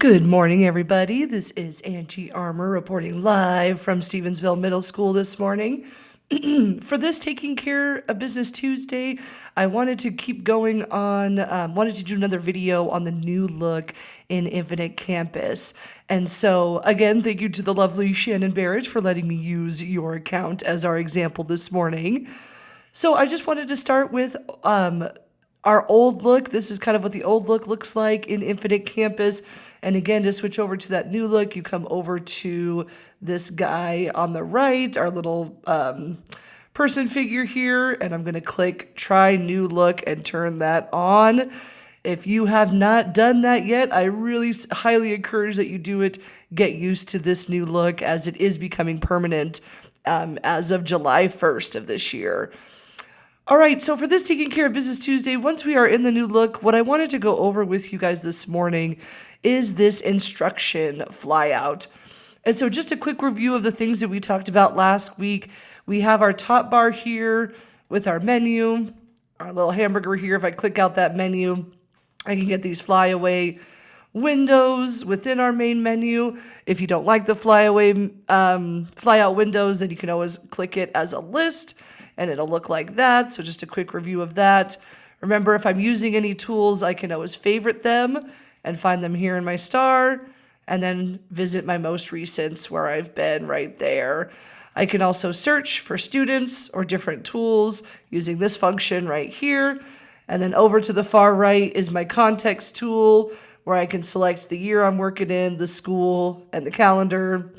Good morning, everybody. This is Angie Armour reporting live from Stevensville Middle School this morning. For this Taking Care of Business Tuesday, I wanted to keep going on, wanted to do another video on the new look in Infinite Campus. And so, again, thank you to the lovely Shannon Barrett for letting me use your account as our example this morning. So I just wanted to start with our old look. This is kind of what the old look looks like in Infinite Campus. And again, to switch over to that new look, you come over to this guy on the right, our little person figure here, and I'm going to click Try New Look and turn that on. If you have not done that yet, I really highly encourage that you do it. Get used to this new look as it is becoming permanent as of July 1st of this year. All right, so for this Taking Care of Business Tuesday, once we are in the new look, what I wanted to go over with you guys this morning is this instruction flyout. And so just a quick review of the things that we talked about last week. We have our top bar here with our menu, our little hamburger here. If I click out that menu, I can get these flyaway windows within our main menu. If you don't like the flyout windows, then you can always click it as a list and it'll look like that. So just a quick review of that. Remember, if I'm using any tools, I can always favorite them and find them here in my star, and then visit my most recents where I've been right there. I can also search for students or different tools using this function right here. And then over to the far right is my context tool, where I can select the year I'm working in, the school, and the calendar.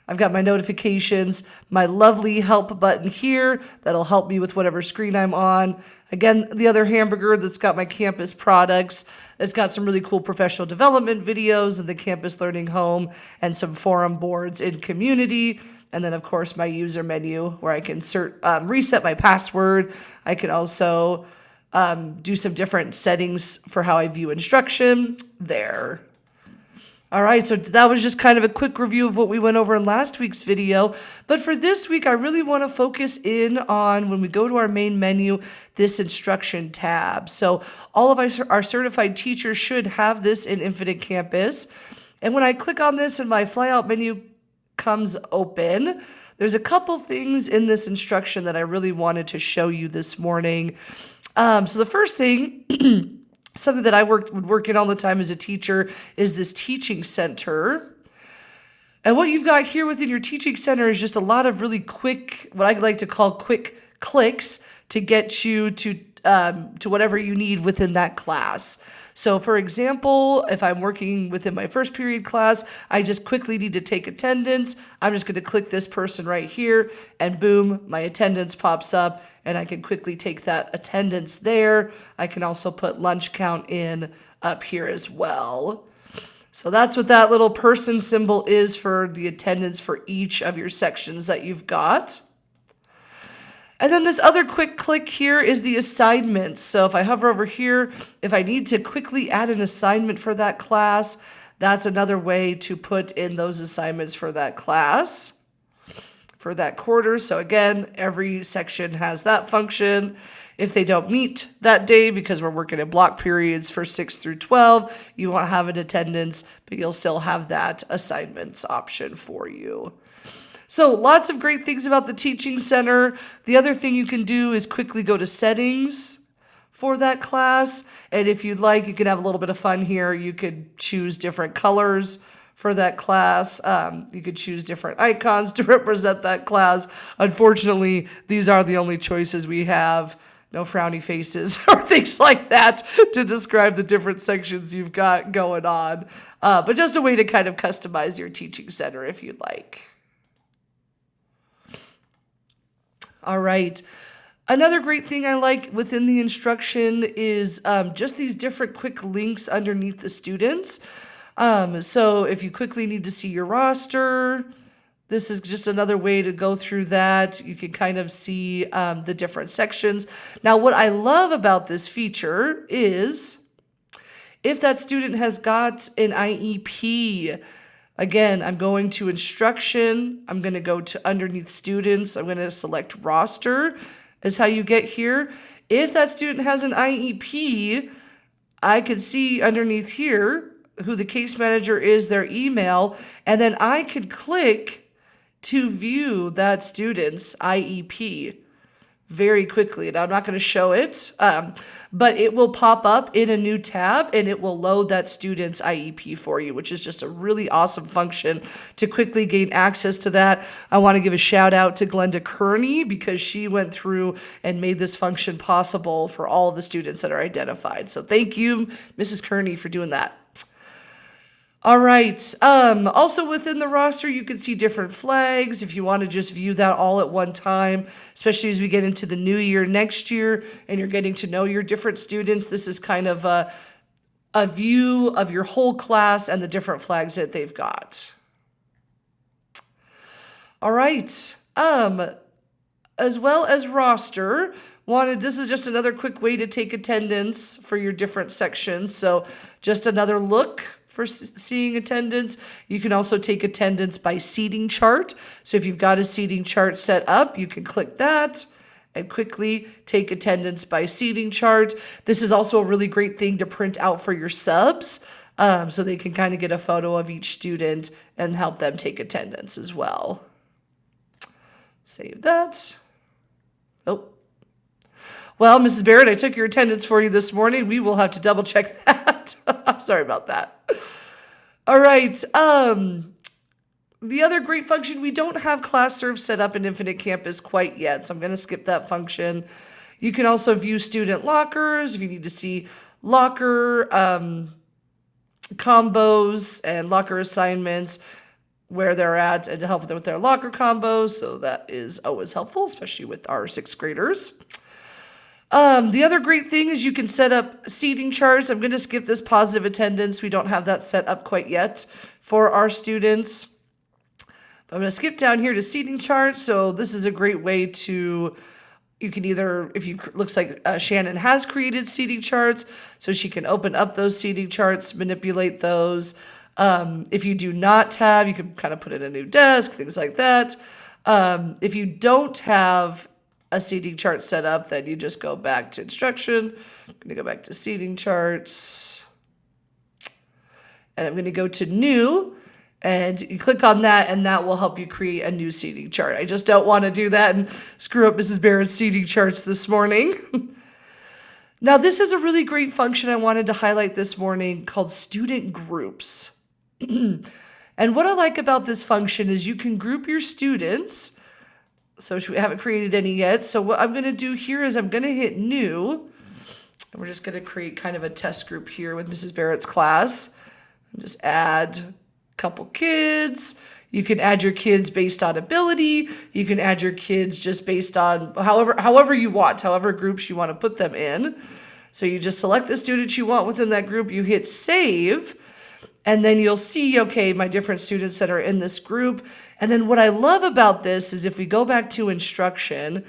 I've got my notifications, my lovely help button here that'll help me with whatever screen I'm on. Again, the other hamburger that's got my campus products. It's got some really cool professional development videos in the Campus Learning Home and some forum boards in community. And then, of course, my user menu where I can reset my password. I can also do some different settings for how I view instruction there. All right, so that was just kind of a quick review of what we went over in last week's video. But for this week, I really want to focus in on, when we go to our main menu, this instruction tab. So all of our certified teachers should have this in Infinite Campus. And when I click on this and my flyout menu comes open, there's a couple things in this instruction that I really wanted to show you this morning. So the first thing, something that I would work in all the time as a teacher, is this teaching center. And what you've got here within your teaching center is just a lot of really quick, what I like to call quick clicks to get you to whatever you need within that class. So for example, if I'm working within my first period class, I just quickly need to take attendance. I'm just going to click this person right here and boom, my attendance pops up and I can quickly take that attendance there. I can also put lunch count in up here as well. So that's what that little person symbol is for the attendance for each of your sections that you've got. And then this other quick click here is the assignments. So if I hover over here, if I need to quickly add an assignment for that class, that's another way to put in those assignments for that class, for that quarter. So again, every section has that function. If they don't meet that day, because we're working in block periods for 6 through 12, you won't have an attendance, but you'll still have that assignments option for you. So lots of great things about the Teaching Center. The other thing you can do is quickly go to settings for that class. And if you'd like, you can have a little bit of fun here. You could choose different colors for that class. You could choose different icons to represent that class. Unfortunately, these are the only choices we have. No frowny faces or things like that to describe the different sections you've got going on. But just a way to kind of customize your Teaching Center if you'd like. All right. Another great thing I like within the instruction is just these different quick links underneath the students. So if you quickly need to see your roster, this is just another way to go through that. You can kind of see the different sections. Now, what I love about this feature is if that student has got an IEP, again, I'm going to instruction. I'm going to go to underneath students. I'm going to select roster is how you get here. If that student has an IEP, I can see underneath here who the case manager is, their email, and then I could click to view that student's IEP very quickly. And I'm not going to show it, but it will pop up in a new tab and it will load that student's IEP for you, which is just a really awesome function to quickly gain access to that. I want to give a shout out to Glenda Kearney because she went through and made this function possible for all of the students that are identified. So thank you, Mrs. Kearney, for doing that. All right. Also within the roster, you can see different flags if you want to just view that all at one time, especially as we get into the new year next year and you're getting to know your different students. This is kind of a view of your whole class and the different flags that they've got. All right. As well as roster, this is just another quick way to take attendance for your different sections. So just another look for seeing attendance. You can also take attendance by seating chart. So if you've got a seating chart set up, you can click that and quickly take attendance by seating chart. This is also a really great thing to print out for your subs, so they can kind of get a photo of each student and help them take attendance as well. Save that. Oh. Well, Mrs. Barrett, I took your attendance for you this morning. We will have to double check that. I'm sorry about that. All right. The other great function, we don't have ClassServe set up in Infinite Campus quite yet, so I'm going to skip that function. You can also view student lockers if you need to see locker combos and locker assignments, where they're at, and to help them with their locker combos. So that is always helpful, especially with our 6th graders. The other great thing is you can set up seating charts. I'm going to skip this positive attendance. We don't have that set up quite yet for our students. But I'm going to skip down here to seating charts. So this is a great way to, you can either, looks like Shannon has created seating charts, so she can open up those seating charts, manipulate those. If you do not have, you can kind of put in a new desk, things like that. If you don't have a seating chart set up, then you just go back to instruction. I'm going to go back to seating charts. And I'm going to go to new, and you click on that, and that will help you create a new seating chart. I just don't want to do that and screw up Mrs. Barrett's seating charts this morning. Now, this is a really great function I wanted to highlight this morning called student groups. And what I like about this function is you can group your students. So we haven't created any yet. So what I'm going to do here is I'm going to hit new. And we're just going to create kind of a test group here with Mrs. Barrett's class. And just add a couple kids. You can add your kids based on ability. You can add your kids just based on however you want, however groups you want to put them in. So you just select the students you want within that group. You hit save. And then you'll see, okay, my different students that are in this group. And then what I love about this is if we go back to instruction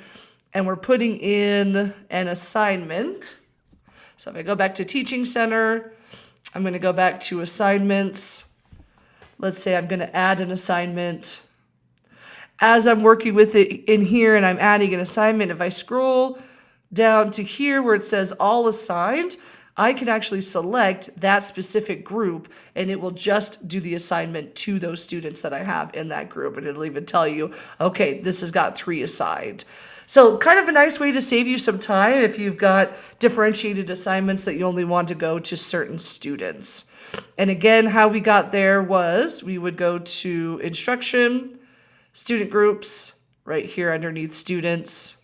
and we're putting in an assignment. So if I go back to Teaching Center, I'm going to go back to assignments. Let's say I'm going to add an assignment. As I'm working with it in here and I'm adding an assignment, if I scroll down to here where it says all assigned, I can actually select that specific group and it will just do the assignment to those students that I have in that group. And it'll even tell you, okay, this has got 3 assigned. So kind of a nice way to save you some time if you've got differentiated assignments that you only want to go to certain students. And again, how we got there was we would go to instruction, student groups, right here underneath students.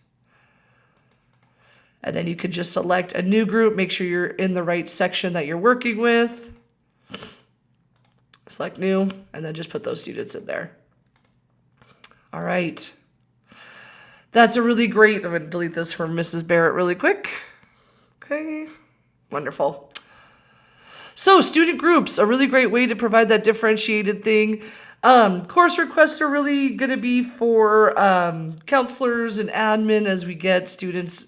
And then you could just select a new group, make sure you're in the right section that you're working with. Select new, and then just put those students in there. All right. That's a really great, I'm going to delete this from Mrs. Barrett really quick. Okay, wonderful. So student groups, a really great way to provide that differentiated thing. Course requests are really going to be for counselors and admin as we get students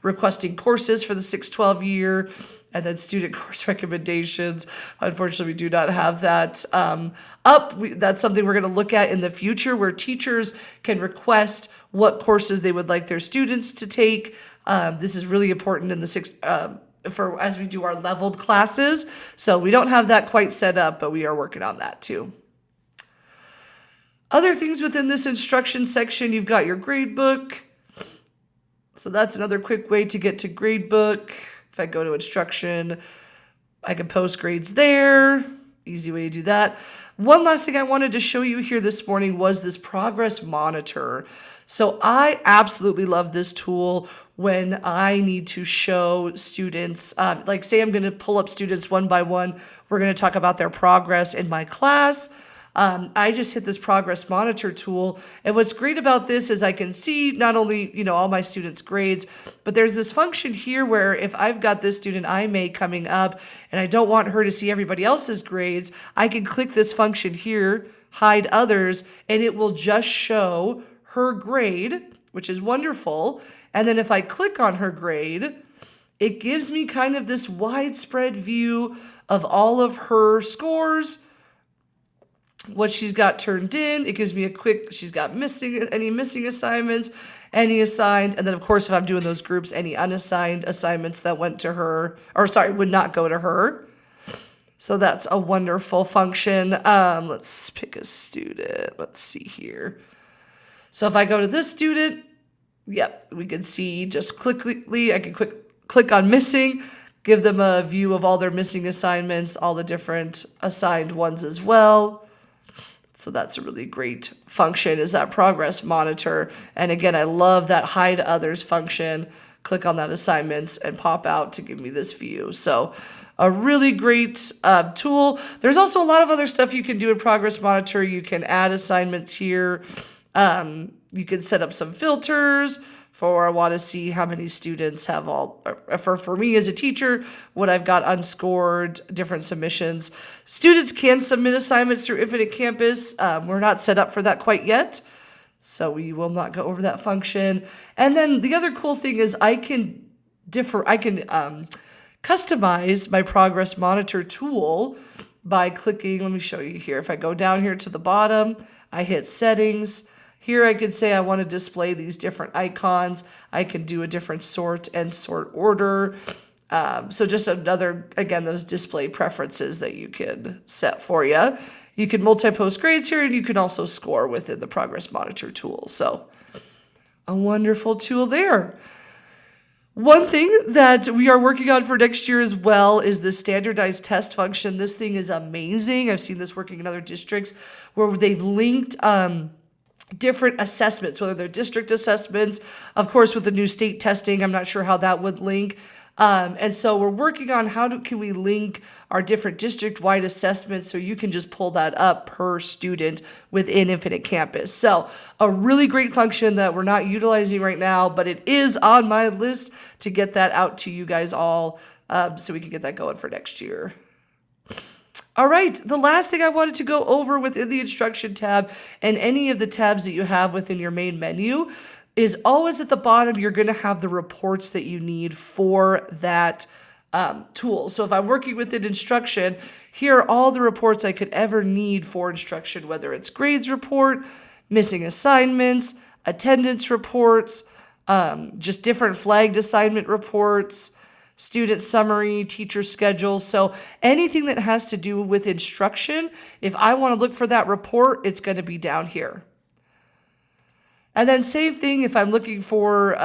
requesting courses for the 6-12 year, and then student course recommendations. Unfortunately, we do not have that up. That's something we're going to look at in the future, where teachers can request what courses they would like their students to take. This is really important in the for as we do our leveled classes. So we don't have that quite set up, but we are working on that too. Other things within this instruction section, you've got your grade book. So that's another quick way to get to grade book. If I go to instruction, I can post grades there. Easy way to do that. One last thing I wanted to show you here this morning was this progress monitor. So I absolutely love this tool when I need to show students, like say I'm going to pull up students one by one. We're going to talk about their progress in my class. I just hit this progress monitor tool. And what's great about this is I can see not only, all my students' grades, but there's this function here where if I've got this student IMA coming up and I don't want her to see everybody else's grades, I can click this function here, hide others, and it will just show her grade, which is wonderful. And then if I click on her grade, it gives me kind of this widespread view of all of her scores, what she's got turned in. It gives me a quick, she's got any missing assignments, any assigned, and then of course if I'm doing those groups, any unassigned assignments that went to her, would not go to her. So that's a wonderful function. Let's pick a student. Let's see here. So if I go to this student, yep, we can see just quickly, I can click on missing, give them a view of all their missing assignments, all the different assigned ones as well. So that's a really great function, is that progress monitor. And again, I love that hide others function. Click on that assignments and pop out to give me this view. So a really great tool. There's also a lot of other stuff you can do in progress monitor. You can add assignments here. You can set up some filters for I want to see how many students have for me as a teacher, what I've got unscored, different submissions. Students can submit assignments through Infinite Campus. We're not set up for that quite yet, so we will not go over that function. And then the other cool thing is I can customize my progress monitor tool by clicking, let me show you here. If I go down here to the bottom, I hit settings. Here I could say I want to display these different icons. I can do a different sort and sort order. So just again, those display preferences that you can set for you. You can multi-post grades here, and you can also score within the Progress Monitor tool. So a wonderful tool there. One thing that we are working on for next year as well is the standardized test function. This thing is amazing. I've seen this working in other districts where they've linked different assessments, whether they're district assessments. Of course, with the new state testing, I'm not sure how that would link. And so we're working on can we link our different district-wide assessments so you can just pull that up per student within Infinite Campus. So a really great function that we're not utilizing right now, but it is on my list to get that out to you guys all so we can get that going for next year. All right, the last thing I wanted to go over within the instruction tab and any of the tabs that you have within your main menu is always at the bottom, you're going to have the reports that you need for that tool. So if I'm working within instruction, here are all the reports I could ever need for instruction, whether it's grades report, missing assignments, attendance reports, just different flagged assignment reports, student summary, teacher schedule. So anything that has to do with instruction, if I want to look for that report, it's going to be down here. And then same thing if I'm looking for,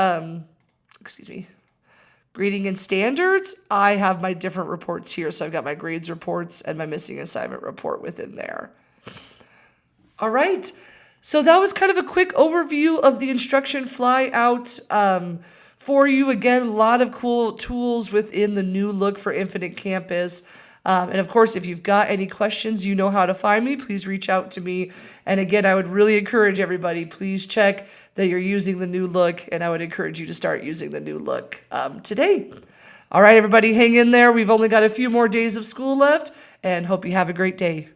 grading and standards, I have my different reports here. So I've got my grades reports and my missing assignment report within there. All right. So that was kind of a quick overview of the instruction flyout for you. Again, a lot of cool tools within the new look for Infinite Campus. And of course, if you've got any questions, you know how to find me. Please reach out to me. And again, I would really encourage everybody, please check that you're using the new look. And I would encourage you to start using the new look today. All right, everybody, hang in there. We've only got a few more days of school left and hope you have a great day.